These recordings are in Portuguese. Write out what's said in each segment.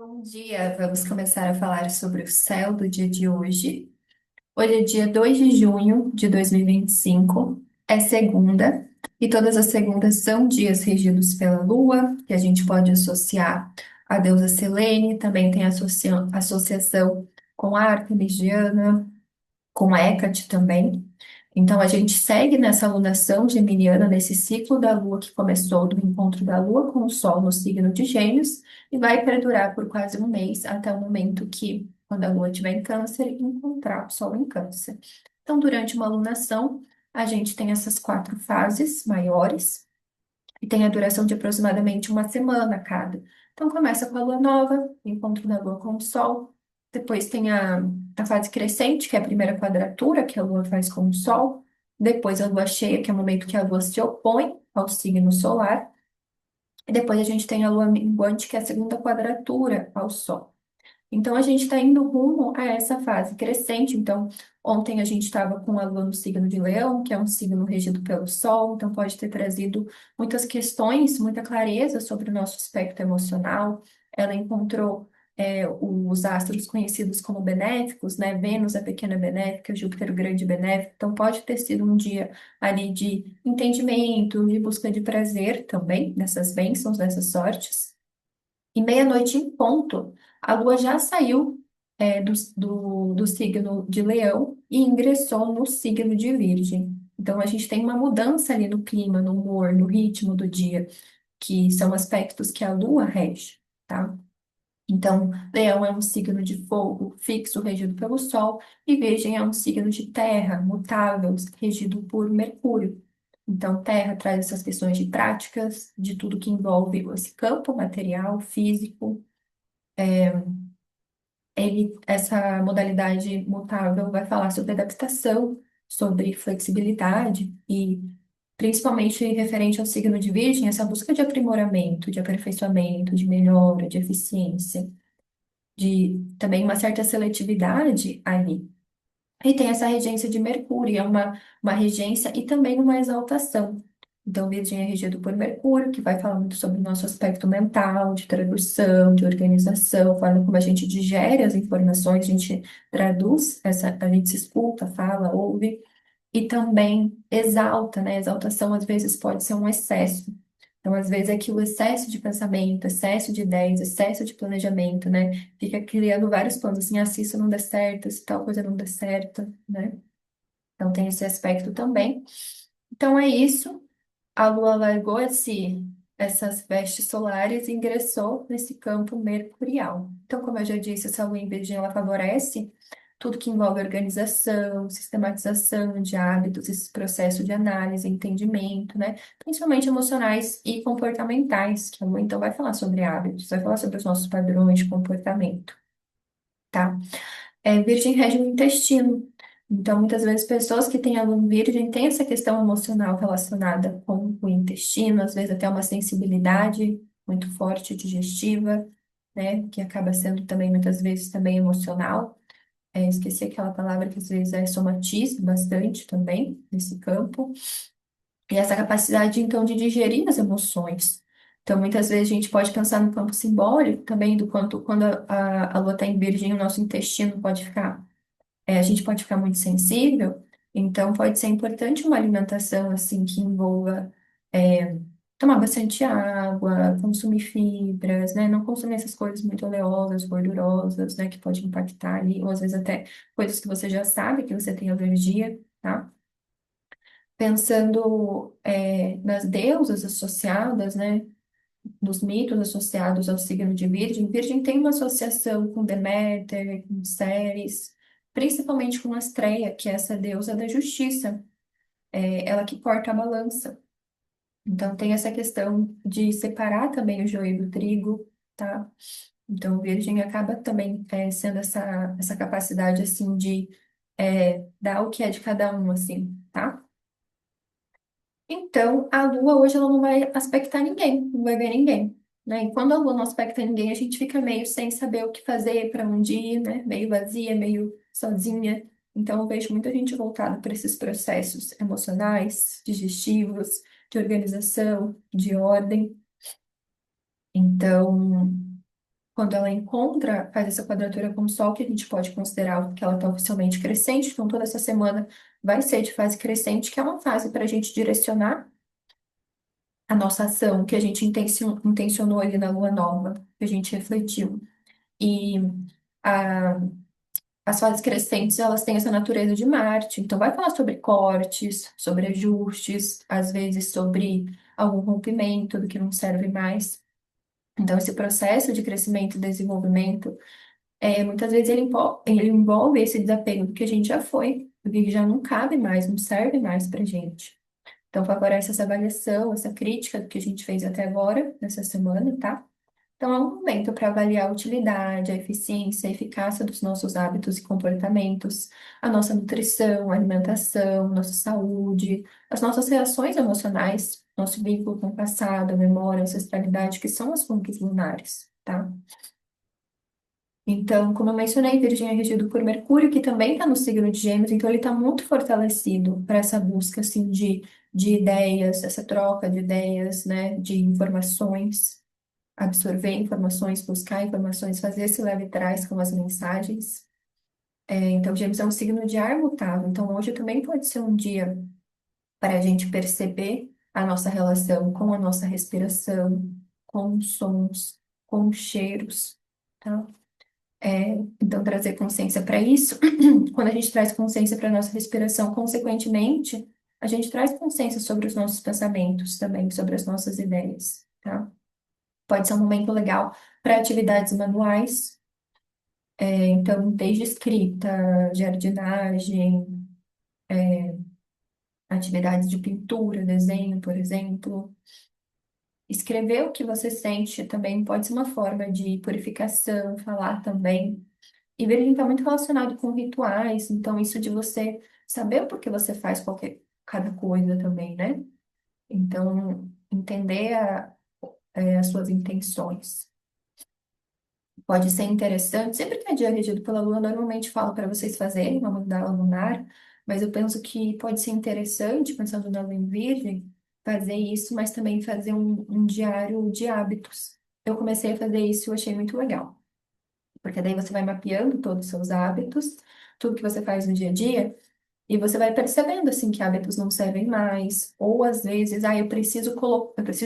Bom dia, vamos começar a falar sobre o céu do dia de hoje. Hoje é dia 2 de junho de 2025, é segunda, e todas as segundas são dias regidos pela lua, que a gente pode associar a deusa Selene, também tem associação com a Ártemis, Diana, com Hecate também. Então, a gente segue nessa alunação geminiana, nesse ciclo da Lua que começou do encontro da Lua com o Sol no signo de Gêmeos e vai perdurar por quase um mês até o momento que, quando a Lua estiver em Câncer, encontrar o Sol em Câncer. Então, durante uma alunação, a gente tem essas quatro fases maiores e tem a duração de aproximadamente uma semana cada. Então, começa com a lua nova, encontro da lua com o sol. Depois tem a fase crescente, que é a primeira quadratura que a lua faz com o sol. Depois a lua cheia, que é o momento que a lua se opõe ao signo solar. E depois a gente tem a lua minguante, que é a segunda quadratura ao sol. Então, a gente está indo rumo a essa fase crescente. Então, ontem a gente estava com a lua no signo de Leão, que é um signo regido pelo Sol, então pode ter trazido muitas questões, muita clareza sobre o nosso aspecto emocional. Ela encontrou os astros conhecidos como benéficos, né? Vênus, a pequena benéfica, Júpiter, o grande benéfico. Então, pode ter sido um dia ali de entendimento, de busca de prazer também, dessas bênçãos, dessas sortes. E meia-noite em ponto, a Lua já saiu do signo de Leão e ingressou no signo de Virgem. Então, a gente tem uma mudança ali no clima, no humor, no ritmo do dia, que são aspectos que a Lua rege, tá? Então, Leão é um signo de fogo fixo, regido pelo Sol, e Virgem é um signo de terra, mutável, regido por Mercúrio. Então, terra traz essas questões de práticas, de tudo que envolve esse campo material, físico. Essa modalidade mutável vai falar sobre adaptação, sobre flexibilidade e, principalmente referente ao signo de Virgem, essa busca de aprimoramento, de aperfeiçoamento, de melhora, de eficiência, de também uma certa seletividade ali. E tem essa regência de Mercúrio, é uma regência e também uma exaltação. Então, Virgem é regido por Mercúrio, que vai falar muito sobre o nosso aspecto mental, de tradução, de organização, a forma como a gente digere as informações, a gente traduz, a gente se escuta, fala, ouve, e também exalta, né? Exaltação às vezes pode ser um excesso. Então, às vezes, é que o excesso de pensamento, excesso de ideias, excesso de planejamento, né? Fica criando vários planos, assim, ah, se isso não der certo, se tal coisa não der certo, né? Então, tem esse aspecto também. Então, é isso. A Lua largou essas vestes solares e ingressou nesse campo mercurial. Então, como eu já disse, essa Lua em Virgem, ela favorece tudo que envolve organização, sistematização de hábitos, esse processo de análise, entendimento, né? Principalmente emocionais e comportamentais, que a Lua, então, vai falar sobre hábitos, vai falar sobre os nossos padrões de comportamento, tá? Virgem rege o intestino. Então, muitas vezes, pessoas que têm aluno virgem têm essa questão emocional relacionada com o intestino, às vezes até uma sensibilidade muito forte, digestiva, né? Que acaba sendo também, muitas vezes, também emocional. Esqueci aquela palavra que às vezes somatiza bastante também nesse campo. E essa capacidade, então, de digerir as emoções. Então, muitas vezes a gente pode pensar no campo simbólico também, do quanto, quando a lua está em virgem, o nosso intestino pode ficar a gente pode ficar muito sensível, então pode ser importante uma alimentação assim que envolva é, tomar bastante água, consumir fibras, né? Não consumir essas coisas muito oleosas, gordurosas, né? Que pode impactar ali, ou às vezes até coisas que você já sabe que você tem alergia, tá? Pensando nas deusas associadas, né? Dos mitos associados ao signo de Virgem, Virgem tem uma associação com Deméter, com Ceres, principalmente com Astreia, que é essa deusa da justiça, ela que porta a balança. Então tem essa questão de separar também o joio do trigo, tá? Então Virgem acaba também sendo essa capacidade assim de dar o que é de cada um, assim, tá? Então, a Lua hoje ela não vai aspectar ninguém, não vai ver ninguém, né? E quando a Lua não aspecta ninguém, a gente fica meio sem saber o que fazer, para onde ir, né? Meio vazia, meio sozinha. Então, eu vejo muita gente voltada para esses processos emocionais, digestivos, de organização, de ordem. Então, Quando ela encontra, faz essa quadratura com o Sol, que a gente pode considerar que ela está oficialmente crescente, então toda essa semana vai ser de fase crescente, que é uma fase para a gente direcionar a nossa ação, que a gente intencionou ali na Lua Nova, que a gente refletiu. E a- as fases crescentes, elas têm essa natureza de Marte, então vai falar sobre cortes, sobre ajustes, às vezes sobre algum rompimento do que não serve mais. Então, esse processo de crescimento e desenvolvimento, muitas vezes ele envolve esse desapego do que a gente já foi, do que já não cabe mais, não serve mais pra gente. Então, favorece essa avaliação, essa crítica do que a gente fez até agora, nessa semana, tá? Então, é um momento para avaliar a utilidade, a eficiência, a eficácia dos nossos hábitos e comportamentos, a nossa nutrição, a alimentação, nossa saúde, as nossas reações emocionais, nosso vínculo com o passado, a memória, a ancestralidade, que são as fontes lunares, tá? Então, como eu mencionei, Virgem é regido por Mercúrio, que também está no signo de Gêmeos, então ele está muito fortalecido para essa busca, assim, de ideias, essa troca de ideias, né, de informações, absorver informações, buscar informações, fazer esse leve trás com as mensagens. Então, Gêmeos é um signo de ar mutável, então hoje também pode ser um dia para a gente perceber a nossa relação com a nossa respiração, com os sons, com os cheiros, tá? Então, trazer consciência para isso. Quando a gente traz consciência para a nossa respiração, consequentemente, a gente traz consciência sobre os nossos pensamentos também, sobre as nossas ideias, tá? Pode ser um momento legal para atividades manuais, então, desde escrita, jardinagem, atividades de pintura, desenho, por exemplo. Escrever o que você sente também pode ser uma forma de purificação, falar também. E Virgem está muito relacionado com rituais, então isso de você saber o porquê você faz cada coisa também, né? Então, entender as suas intenções. Pode ser interessante, sempre que é dia regido pela Lua, normalmente falo para vocês fazerem uma mandala lunar, mas eu penso que pode ser interessante, pensando na Lua em Virgem, fazer isso, mas também fazer um diário de hábitos. Eu comecei a fazer isso e eu achei muito legal. Porque daí você vai mapeando todos os seus hábitos, tudo que você faz no dia a dia, e você vai percebendo assim que hábitos não servem mais, ou às vezes, eu preciso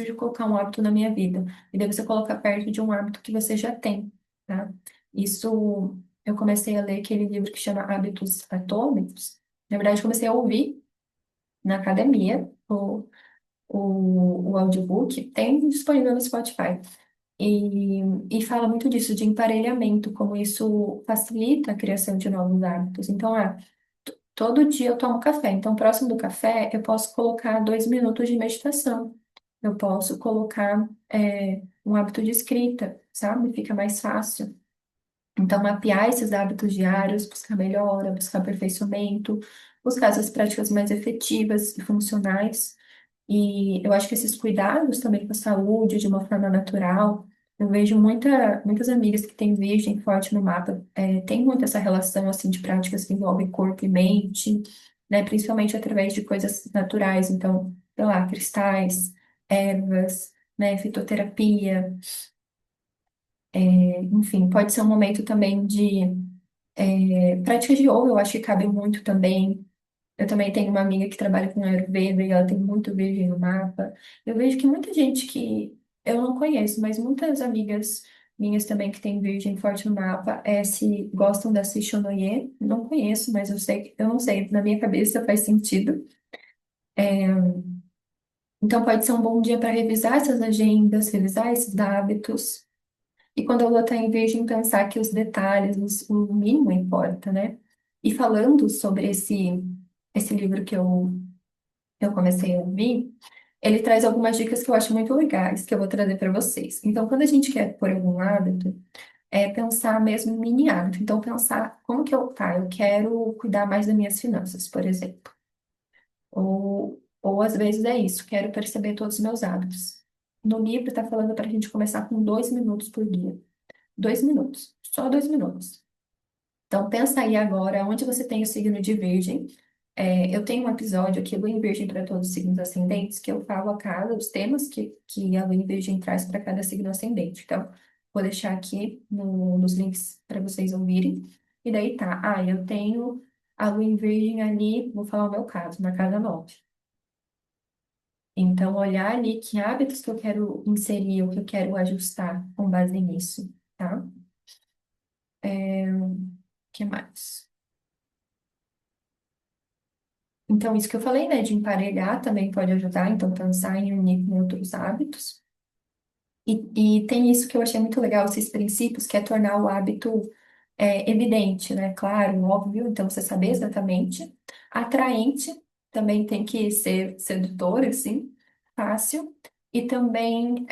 de colocar um hábito na minha vida. E daí você coloca perto de um hábito que você já tem, tá? Isso eu comecei a ler aquele livro que chama Hábitos Atômicos. Na verdade, comecei a ouvir na academia o audiobook, tem disponível no Spotify. E, e fala muito disso, de emparelhamento, como isso facilita a criação de novos hábitos. Então, todo dia eu tomo café. Então, próximo do café, eu posso colocar 2 minutos de meditação. Eu posso colocar, um hábito de escrita, sabe? Fica mais fácil. Então, mapear esses hábitos diários, buscar melhora, buscar aperfeiçoamento, buscar essas práticas mais efetivas e funcionais. E eu acho que esses cuidados também com a saúde, de uma forma natural, eu vejo muitas amigas que têm virgem forte no mapa, tem muito essa relação, assim, de práticas que envolvem corpo e mente, né, principalmente através de coisas naturais, então, sei lá, cristais, ervas, né, fitoterapia, enfim, pode ser um momento também de práticas de yoga, eu acho que cabe muito também. Eu também tenho uma amiga que trabalha com Ayurveda e ela tem muito virgem no mapa. Eu vejo que muita gente que eu não conheço, mas muitas amigas minhas também que têm virgem forte no mapa, se gostam da Seishonoye. Não conheço, mas eu não sei, na minha cabeça faz sentido. Então pode ser um bom dia para revisar essas agendas, revisar esses hábitos. E quando a lua está em virgem, pensar que os detalhes, o mínimo importa, né? E falando sobre esse livro que eu comecei a ouvir, ele traz algumas dicas que eu acho muito legais, que eu vou trazer para vocês. Então, quando a gente quer pôr algum hábito, é pensar mesmo em mini hábito. Então, pensar como que eu quero cuidar mais das minhas finanças, por exemplo. Ou às vezes é isso, quero perceber todos os meus hábitos. No livro está falando para a gente começar com 2 minutos por dia. 2 minutos, só 2 minutos. Então, pensa aí agora onde você tem o signo de Virgem. Eu tenho um episódio aqui, Lua em Virgem para todos os signos ascendentes, que eu falo a cada os temas que a Lua em Virgem traz para cada signo ascendente. Então, Vou deixar aqui nos links para vocês ouvirem. E daí tá. Ah, eu tenho a lua em virgem ali, vou falar o meu caso, na casa 9. Então, olhar ali que hábitos que eu quero inserir, ou que eu quero ajustar com base nisso, tá? Que mais? Então, isso que eu falei, né, de emparelhar também pode ajudar, então pensar em unir com outros hábitos. E tem isso que eu achei muito legal, esses princípios, que é tornar o hábito evidente, né? Claro, óbvio, então você saber exatamente. Atraente, também tem que ser sedutor, assim, fácil. E também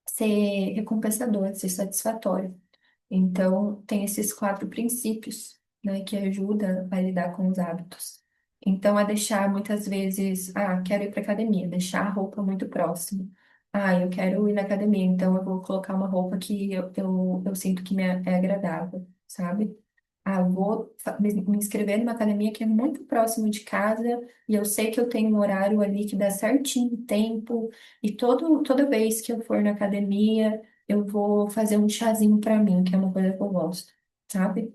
ser recompensador, ser satisfatório. Então, tem esses quatro princípios, né, que ajudam a lidar com os hábitos. Então, é deixar muitas vezes, quero ir para academia, deixar a roupa muito próxima. Eu quero ir na academia, então eu vou colocar uma roupa que eu sinto que é agradável, sabe? Vou me inscrever numa academia que é muito próximo de casa e eu sei que eu tenho um horário ali que dá certinho o tempo e toda vez que eu for na academia eu vou fazer um chazinho pra mim, que é uma coisa que eu gosto, sabe?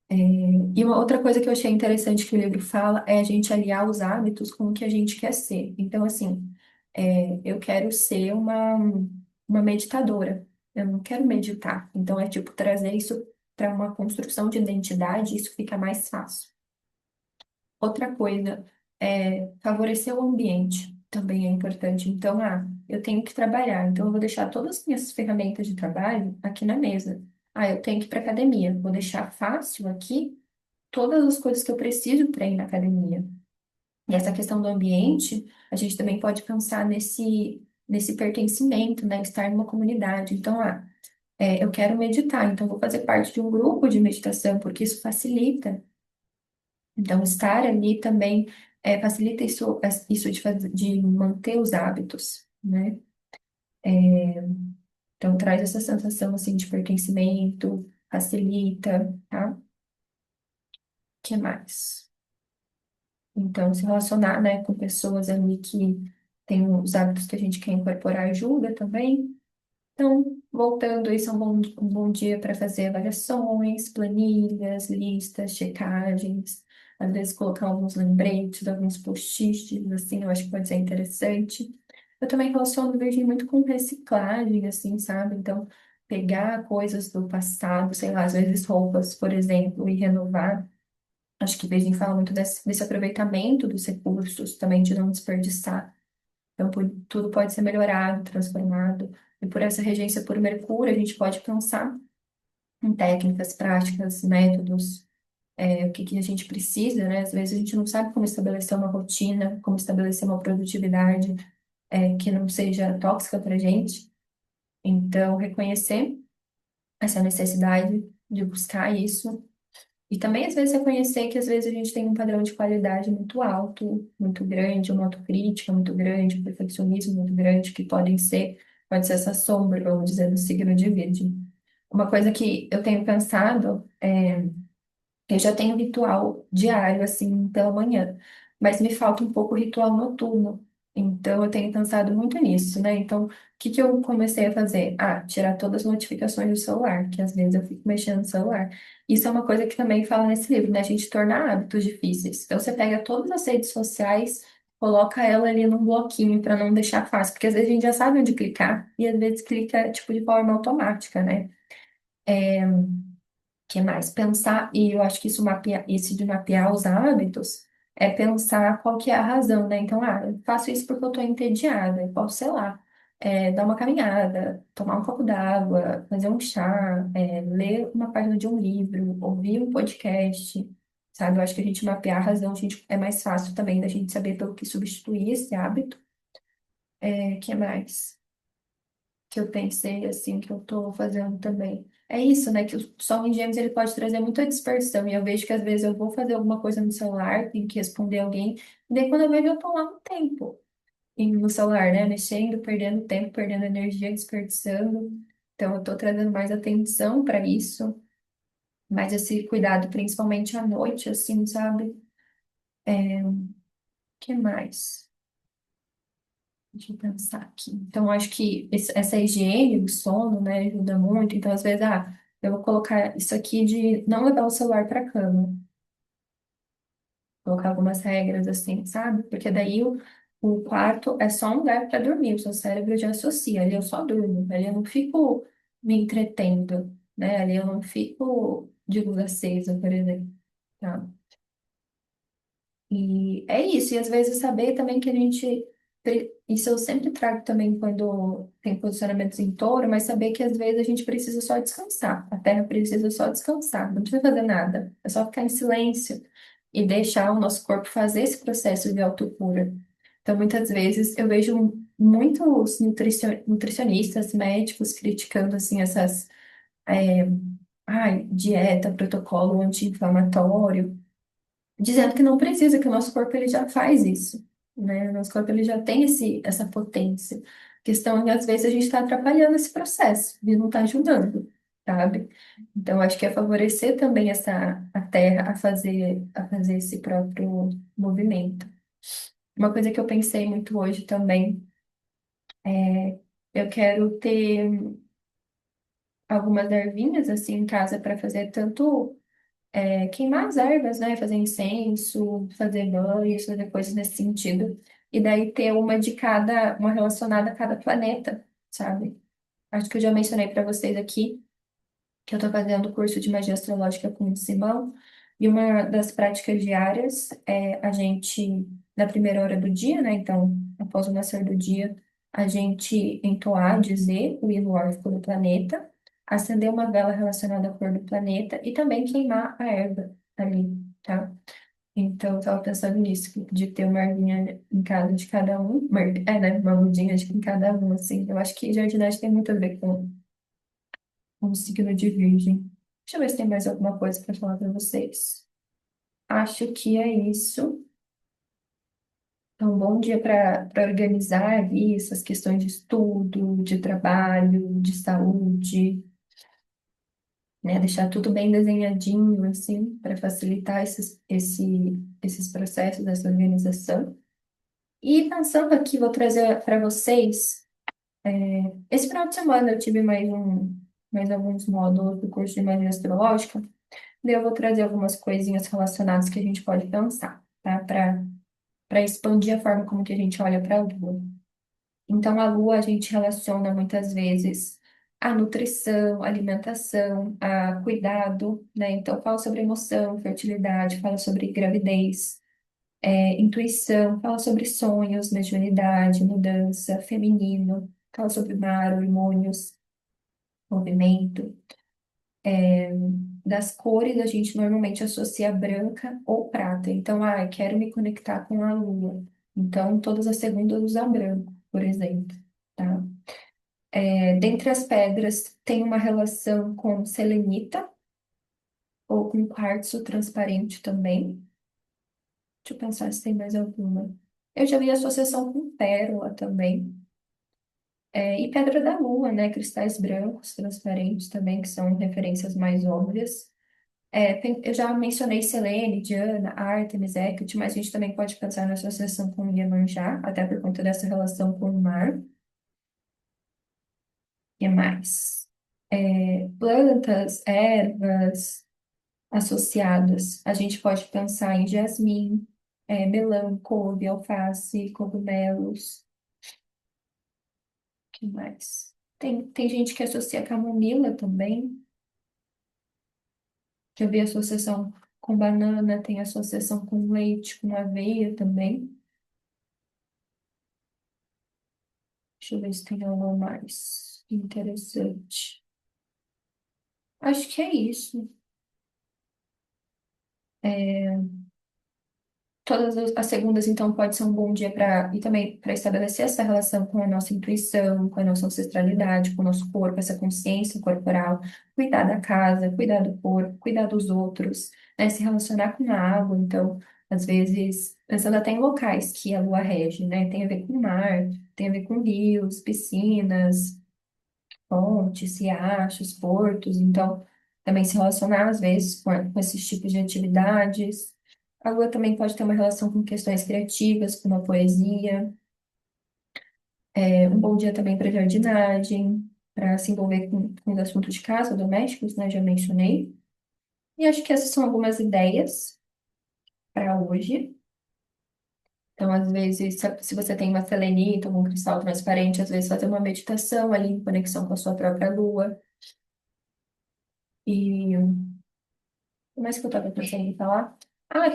E uma outra coisa que eu achei interessante que o livro fala é a gente aliar os hábitos com o que a gente quer ser. Então, assim, eu quero ser uma meditadora. Eu não quero meditar. Então, é tipo trazer isso para uma construção de identidade, isso fica mais fácil. Outra coisa é favorecer o ambiente, também é importante. Então, eu tenho que trabalhar, então eu vou deixar todas as minhas ferramentas de trabalho aqui na mesa. Eu tenho que ir para academia, vou deixar fácil aqui todas as coisas que eu preciso para ir na academia. E essa questão do ambiente, a gente também pode pensar nesse pertencimento, né? Estar numa comunidade. Então, eu quero meditar, então eu vou fazer parte de um grupo de meditação, porque isso facilita. Então, estar ali também facilita isso de manter os hábitos, né? Então, traz essa sensação, assim, de pertencimento, facilita, tá? O que mais? Então, se relacionar, né, com pessoas ali que têm os hábitos que a gente quer incorporar ajuda também. Então, voltando, isso é um bom dia para fazer avaliações, planilhas, listas, checagens, às vezes colocar alguns lembretes, alguns post-its, assim, eu acho que pode ser interessante. Eu também relaciono Virgem muito com reciclagem, assim, sabe? Então, pegar coisas do passado, sei lá, às vezes roupas, por exemplo, e renovar. Acho que Virgem fala muito desse aproveitamento dos recursos, também de não desperdiçar. Então, tudo pode ser melhorado, transformado. E por essa regência por Mercúrio, a gente pode pensar em técnicas, práticas, métodos, o que que a gente precisa, né? Às vezes a gente não sabe como estabelecer uma rotina, como estabelecer uma produtividade, que não seja tóxica para a gente. Então, reconhecer essa necessidade de buscar isso. E também, às vezes, reconhecer que, às vezes, a gente tem um padrão de qualidade muito alto, muito grande, uma autocrítica muito grande, um perfeccionismo muito grande, que pode ser essa sombra, vamos dizer, do signo de Virgem. Uma coisa que eu tenho pensado eu já tenho ritual diário, assim, pela manhã, mas me falta um pouco o ritual noturno. Então, eu tenho pensado muito nisso, né? Então, o que que eu comecei a fazer? Tirar todas as notificações do celular, que às vezes eu fico mexendo no celular. Isso é uma coisa que também fala nesse livro, né? A gente tornar hábitos difíceis. Então, você pega todas as redes sociais, coloca ela ali num bloquinho para não deixar fácil, porque às vezes a gente já sabe onde clicar e às vezes clica, tipo, de forma automática, né? Que mais? Pensar, e eu acho que isso de mapear os hábitos é pensar qual que é a razão, né? Então, eu faço isso porque eu tô entediada, eu posso, sei lá, dar uma caminhada, tomar um copo d'água, fazer um chá, ler uma página de um livro, ouvir um podcast, sabe? Eu acho que a gente mapear a razão, é mais fácil também da gente saber pelo que substituir esse hábito. Que mais? Que eu pensei assim que eu tô fazendo também. É isso, né? Que o Sol em Gêmeos ele pode trazer muita dispersão. E eu vejo que às vezes eu vou fazer alguma coisa no celular, tenho que responder alguém, e daí quando eu vejo eu tô lá um tempo no celular, né? Mexendo, perdendo tempo, perdendo energia, desperdiçando. Então eu tô trazendo mais atenção para isso, mais esse cuidado, principalmente à noite, assim, sabe? O que mais? Deixa eu pensar aqui. Então, eu acho que essa higiene do sono, né, ajuda muito. Então, às vezes, eu vou colocar isso aqui de não levar o celular para cama. Colocar algumas regras assim, sabe? Porque daí o quarto é só um lugar para dormir. O seu cérebro já associa. Ali eu só durmo. Ali eu não fico me entretendo, né? Ali eu não fico de luz acesa, por exemplo. Tá? E é isso, e às vezes saber também que a gente. Isso eu sempre trago também quando tem posicionamentos em touro, mas saber que às vezes a gente precisa só descansar. A Terra precisa só descansar, não precisa fazer nada. É só ficar em silêncio e deixar o nosso corpo fazer esse processo de autocura. Então, muitas vezes eu vejo muitos nutricionistas, médicos criticando assim essas dieta, protocolo anti-inflamatório dizendo que não precisa, que o nosso corpo ele já faz isso, né? O nosso corpo ele já tem essa potência. A questão é que às vezes a gente está atrapalhando esse processo e não está ajudando, sabe? Então acho que é favorecer também a terra a fazer esse próprio movimento. Uma coisa que eu pensei muito hoje também é eu quero ter algumas ervinhas assim em casa para fazer tanto queimar as ervas, né? Fazer incenso, fazer banhos, fazer coisas nesse sentido. E daí ter uma de cada, uma relacionada a cada planeta, sabe? Acho que eu já mencionei para vocês aqui que eu estou fazendo o curso de magia astrológica com o Simão. E uma das práticas diárias é a gente, na primeira hora do dia, né? Então, após o nascer do dia, a gente entoar, dizer o hino órfico do planeta, acender uma vela relacionada à cor do planeta e também queimar a erva ali, tá? Então, eu estava pensando nisso, de ter uma ervinha em casa de cada um, né? Uma mudinha em cada um, assim. Eu acho que jardinagem tem muito a ver com o signo de Virgem. Deixa eu ver se tem mais alguma coisa para falar para vocês. Acho que é isso. Então, um bom dia para organizar ali essas questões de estudo, de trabalho, de saúde, né? Deixar tudo bem desenhadinho, assim, para facilitar esses processos dessa organização. E pensando aqui, vou trazer para vocês. Esse final de semana eu tive mais alguns módulos do curso de magia astrológica. Daí eu vou trazer algumas coisinhas relacionadas que a gente pode pensar, tá? Para expandir a forma como que a gente olha para a Lua. Então, a Lua a gente relaciona muitas vezes a nutrição, a alimentação, a cuidado, né? Então, fala sobre emoção, fertilidade, fala sobre gravidez, intuição, fala sobre sonhos, mediunidade, mudança, feminino, fala sobre mar, hormônios, movimento. Das cores, a gente normalmente associa branca ou prata. Então, quero me conectar com a lua. Então, todas as segundas usar branco, por exemplo, tá? Dentre as pedras, tem uma relação com selenita ou com quartzo transparente também. Deixa eu pensar se tem mais alguma. Eu já vi associação com pérola também. E pedra da lua, né? Cristais brancos transparentes também, que são referências mais óbvias. Eu já mencionei Selene, Diana, Ártemis, Hecate, mas a gente também pode pensar na associação com Iemanjá, até por conta dessa relação com o mar. E mais? Plantas, ervas associadas. A gente pode pensar em jasmim, melão, couve, alface, cogumelos. Que mais? Tem gente que associa camomila também. Já vi associação com banana, tem associação com leite, com aveia também. Deixa eu ver se tem algo mais interessante. Acho que é isso. É, todas as segundas, então, pode ser um bom dia para e também para estabelecer essa relação com a nossa intuição, com a nossa ancestralidade, com o nosso corpo, essa consciência corporal, cuidar da casa, cuidar do corpo, cuidar dos outros, né? Se relacionar com a água. Então, às vezes, pensando até em locais que a lua rege, né? Tem a ver com o mar, tem a ver com rios, piscinas, pontes, riachos, portos, então também se relacionar às vezes com esses tipos de atividades. A lua também pode ter uma relação com questões criativas, com uma poesia. Um bom dia também para jardinagem, para se envolver com os assuntos de casa, domésticos, né? Já mencionei. E acho que essas são algumas ideias para hoje. Então, às vezes, se você tem uma selenita, um cristal transparente, às vezes fazer uma meditação ali em conexão com a sua própria lua. E o mais que eu estava pensando em falar?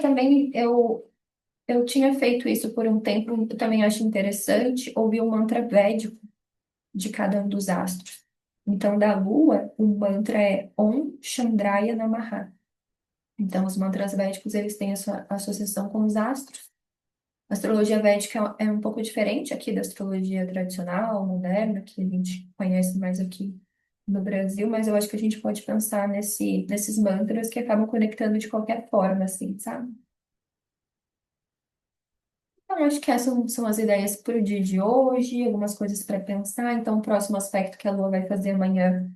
Também eu tinha feito isso por um tempo, eu também acho interessante ouvir o mantra védico de cada um dos astros. Então, da lua, o mantra é Om Chandraya Namaha. Então, os mantras védicos, eles têm essa associação com os astros. A astrologia védica é um pouco diferente aqui da astrologia tradicional, moderna, que a gente conhece mais aqui no Brasil, mas eu acho que a gente pode pensar nesses mantras que acabam conectando de qualquer forma, assim, sabe? Então, acho que essas são as ideias para o dia de hoje, algumas coisas para pensar. Então, o próximo aspecto que a Lua vai fazer amanhã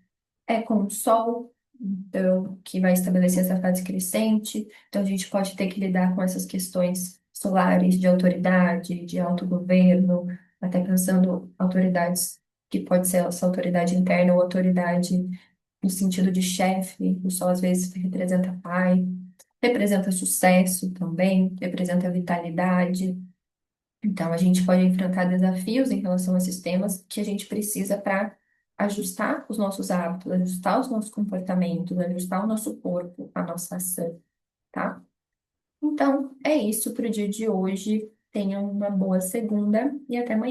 é com o Sol, então, que vai estabelecer essa fase crescente. Então, a gente pode ter que lidar com essas questões solares de autoridade, de autogoverno, até pensando autoridades que pode ser essa autoridade interna ou autoridade no sentido de chefe. O Sol às vezes representa pai, representa sucesso também, representa vitalidade. Então, a gente pode enfrentar desafios em relação a esses temas que a gente precisa para ajustar os nossos hábitos, ajustar os nossos comportamentos, ajustar o nosso corpo, a nossa ação, tá? Então, é isso para o dia de hoje. Tenha uma boa segunda e até amanhã.